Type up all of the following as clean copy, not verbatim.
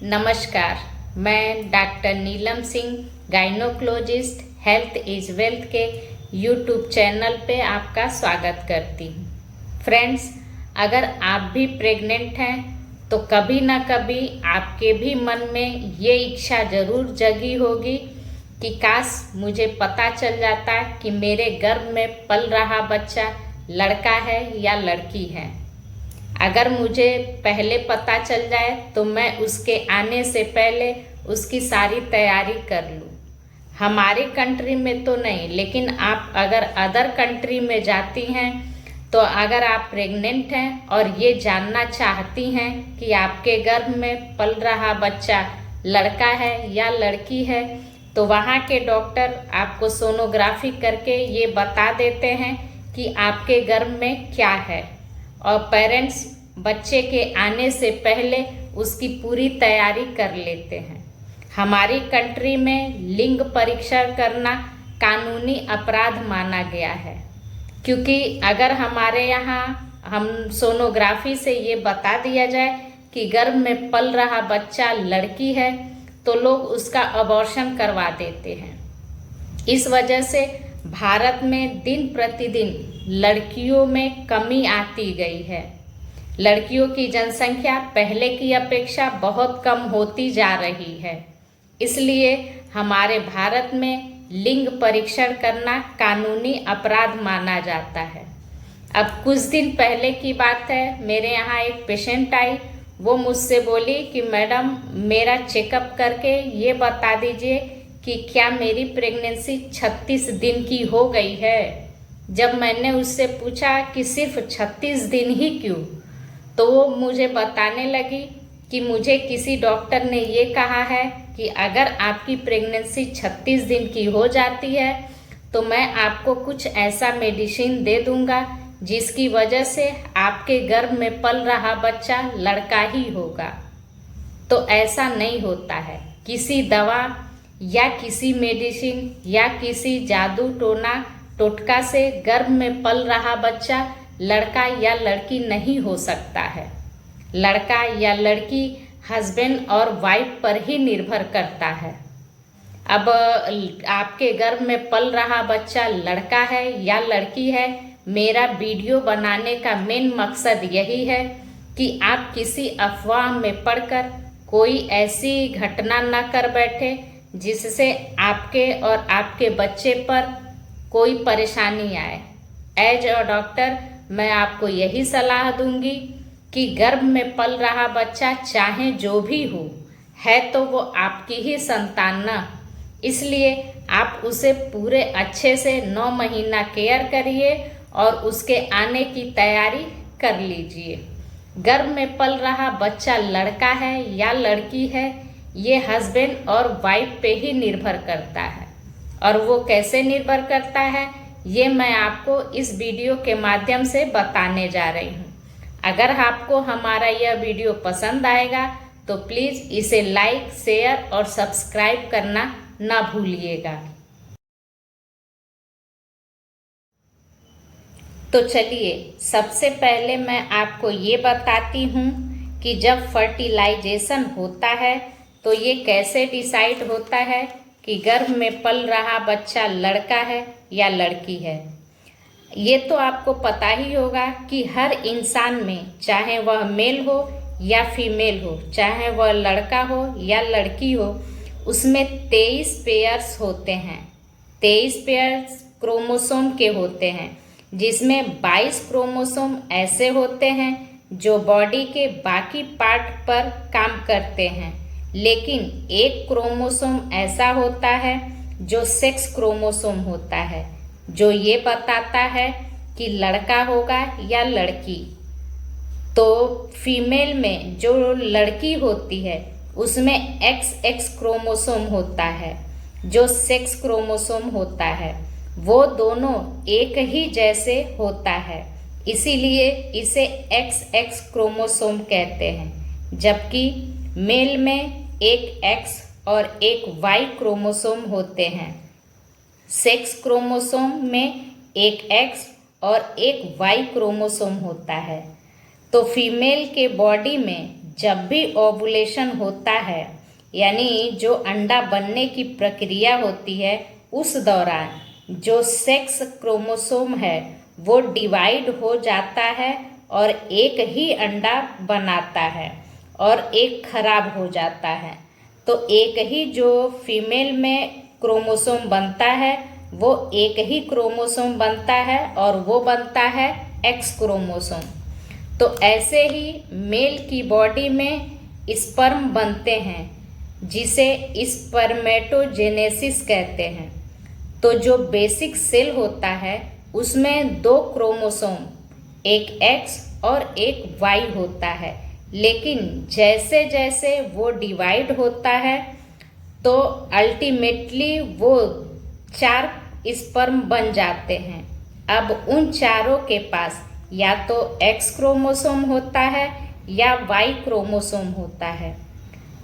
नमस्कार, मैं doctor Neelam Singh, gynaecologist health is wealth के यूट्यूब चैनल पे आपका स्वागत करती हूँ। फ्रेंड्स, अगर आप भी प्रेग्नेंट हैं तो कभी ना कभी आपके भी मन में ये इच्छा ज़रूर जगी होगी कि काश मुझे पता चल जाता कि मेरे गर्भ में पल रहा बच्चा लड़का है या लड़की है। अगर मुझे पहले पता चल जाए तो मैं उसके आने से पहले उसकी सारी तैयारी कर लूँ। हमारे कंट्री में तो नहीं, लेकिन आप अगर अदर कंट्री में जाती हैं तो अगर आप प्रेग्नेंट हैं और ये जानना चाहती हैं कि आपके गर्भ में पल रहा बच्चा लड़का है या लड़की है, तो वहाँ के डॉक्टर आपको सोनोग्राफी करके ये बता देते हैं कि आपके गर्भ में क्या है, और पेरेंट्स बच्चे के आने से पहले उसकी पूरी तैयारी कर लेते हैं। हमारी कंट्री में लिंग परीक्षण करना कानूनी अपराध माना गया है, क्योंकि अगर हमारे यहाँ हम सोनोग्राफी से ये बता दिया जाए कि गर्भ में पल रहा बच्चा लड़की है तो लोग उसका अबॉर्शन करवा देते हैं। इस वजह से भारत में दिन प्रतिदिन लड़कियों में कमी आती गई है। लड़कियों की जनसंख्या पहले की अपेक्षा बहुत कम होती जा रही है, इसलिए हमारे भारत में लिंग परीक्षण करना कानूनी अपराध माना जाता है। अब कुछ दिन पहले की बात है, मेरे यहाँ एक पेशेंट आई। वो मुझसे बोली कि मैडम, मेरा चेकअप करके ये बता दीजिए कि क्या मेरी प्रेगनेंसी 36 दिन की हो गई है। जब मैंने उससे पूछा कि सिर्फ 36 दिन ही क्यों, तो वो मुझे बताने लगी कि मुझे किसी डॉक्टर ने ये कहा है कि अगर आपकी प्रेगनेंसी 36 दिन की हो जाती है तो मैं आपको कुछ ऐसा मेडिसिन दे दूंगा जिसकी वजह से आपके गर्भ में पल रहा बच्चा लड़का ही होगा। तो ऐसा नहीं होता है। किसी दवा या किसी मेडिसिन या किसी जादू टोना टोटका से गर्भ में पल रहा बच्चा लड़का या लड़की नहीं हो सकता है। लड़का या लड़की हस्बैंड और वाइफ पर ही निर्भर करता है। अब आपके गर्भ में पल रहा बच्चा लड़का है या लड़की है, मेरा वीडियो बनाने का मेन मकसद यही है कि आप किसी अफवाह में पड़कर कोई ऐसी घटना न कर बैठे जिससे आपके और आपके बच्चे पर कोई परेशानी आए। एज अ डॉक्टर मैं आपको यही सलाह दूंगी कि गर्भ में पल रहा बच्चा चाहे जो भी हो, है तो वो आपकी ही संतान ना, इसलिए आप उसे पूरे अच्छे से 9 महीना केयर करिए और उसके आने की तैयारी कर लीजिए। गर्भ में पल रहा बच्चा लड़का है या लड़की है, ये हस्बैंड और वाइफ पे ही निर्भर करता है। और वो कैसे निर्भर करता है ये मैं आपको इस वीडियो के माध्यम से बताने जा रही हूँ। अगर आपको हमारा यह वीडियो पसंद आएगा तो प्लीज़ इसे लाइक, शेयर और सब्सक्राइब करना ना भूलिएगा। तो चलिए, सबसे पहले मैं आपको ये बताती हूँ कि जब फर्टिलाइजेशन होता है तो ये कैसे डिसाइड होता है कि गर्भ में पल रहा बच्चा लड़का है या लड़की है। ये तो आपको पता ही होगा कि हर इंसान में, चाहे वह मेल हो या फीमेल हो, चाहे वह लड़का हो या लड़की हो, उसमें 23 पेयर्स होते हैं। 23 पेयर्स क्रोमोसोम के होते हैं, जिसमें 22 क्रोमोसोम ऐसे होते हैं जो बॉडी के बाकी पार्ट पर काम करते हैं, लेकिन एक क्रोमोसोम ऐसा होता है जो सेक्स क्रोमोसोम होता है, जो ये बताता है कि लड़का होगा या लड़की। तो फीमेल में जो लड़की होती है उसमें XX क्रोमोसोम होता है, जो सेक्स क्रोमोसोम होता है वो दोनों एक ही जैसे होता है, इसीलिए इसे XX क्रोमोसोम कहते हैं। जबकि मेल में एक X और एक Y क्रोमोसोम होते हैं। सेक्स क्रोमोसोम में एक X और एक Y क्रोमोसोम होता है। तो फीमेल के बॉडी में जब भी ओवुलेशन होता है, यानी जो अंडा बनने की प्रक्रिया होती है, उस दौरान जो सेक्स क्रोमोसोम है वो डिवाइड हो जाता है और एक ही अंडा बनाता है और एक खराब हो जाता है। तो एक ही जो फीमेल में क्रोमोसोम बनता है वो एक ही क्रोमोसोम बनता है और वो बनता है एक्स क्रोमोसोम। तो ऐसे ही मेल की बॉडी में स्पर्म बनते हैं जिसे स्पर्मेटोजेनेसिस कहते हैं। तो जो बेसिक सेल होता है उसमें 2 क्रोमोसोम, एक एक्स और एक वाई होता है, लेकिन जैसे जैसे वो डिवाइड होता है तो अल्टीमेटली वो 4 स्पर्म बन जाते हैं। अब उन चारों के पास या तो एक्स क्रोमोसोम होता है या वाई क्रोमोसोम होता है।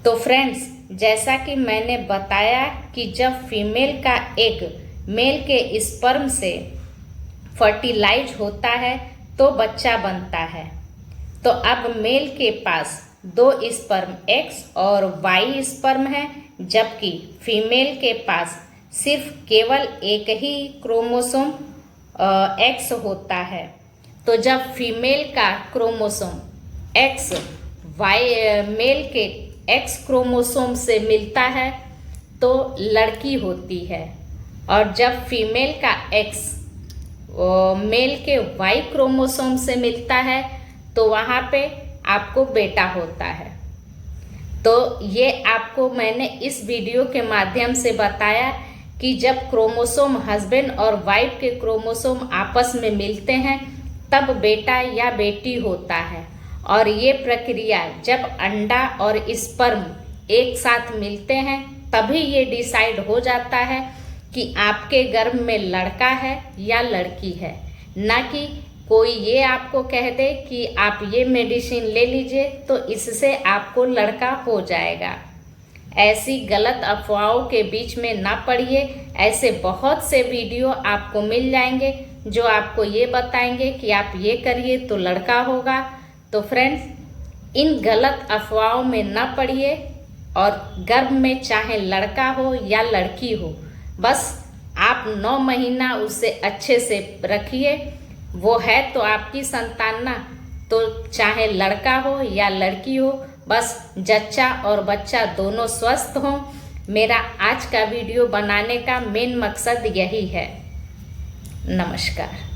तो फ्रेंड्स, जैसा कि मैंने बताया कि जब फीमेल का एग मेल के स्पर्म से फर्टिलाइज होता है तो बच्चा बनता है। तो अब मेल के पास 2 स्पर्म एक्स और वाई स्पर्म है, जबकि फीमेल के पास सिर्फ केवल एक ही क्रोमोसोम एक्स होता है। तो जब फीमेल का क्रोमोसोम एक्स वाई मेल के एक्स क्रोमोसोम से मिलता है तो लड़की होती है, और जब फीमेल का एक्स मेल के वाई क्रोमोसोम से मिलता है तो वहाँ पे आपको बेटा होता है। तो ये आपको मैंने इस वीडियो के माध्यम से बताया कि जब क्रोमोसोम हस्बैंड और वाइफ के क्रोमोसोम आपस में मिलते हैं तब बेटा या बेटी होता है, और ये प्रक्रिया जब अंडा और स्पर्म एक साथ मिलते हैं तभी ये डिसाइड हो जाता है कि आपके गर्भ में लड़का है या लड़की है। ना कि कोई ये आपको कह दे कि आप ये मेडिसिन ले लीजिए तो इससे आपको लड़का हो जाएगा। ऐसी गलत अफवाहों के बीच में ना पड़िए। ऐसे बहुत से वीडियो आपको मिल जाएंगे जो आपको ये बताएंगे कि आप ये करिए तो लड़का होगा। तो फ्रेंड्स, इन गलत अफवाहों में ना पड़िए और गर्भ में चाहे लड़का हो या लड़की हो, बस आप 9 महीना उसे अच्छे से रखिए। वो है तो आपकी संतान ना, तो चाहे लड़का हो या लड़की हो, बस जच्चा और बच्चा दोनों स्वस्थ हों। मेरा आज का वीडियो बनाने का मेन मकसद यही है। नमस्कार।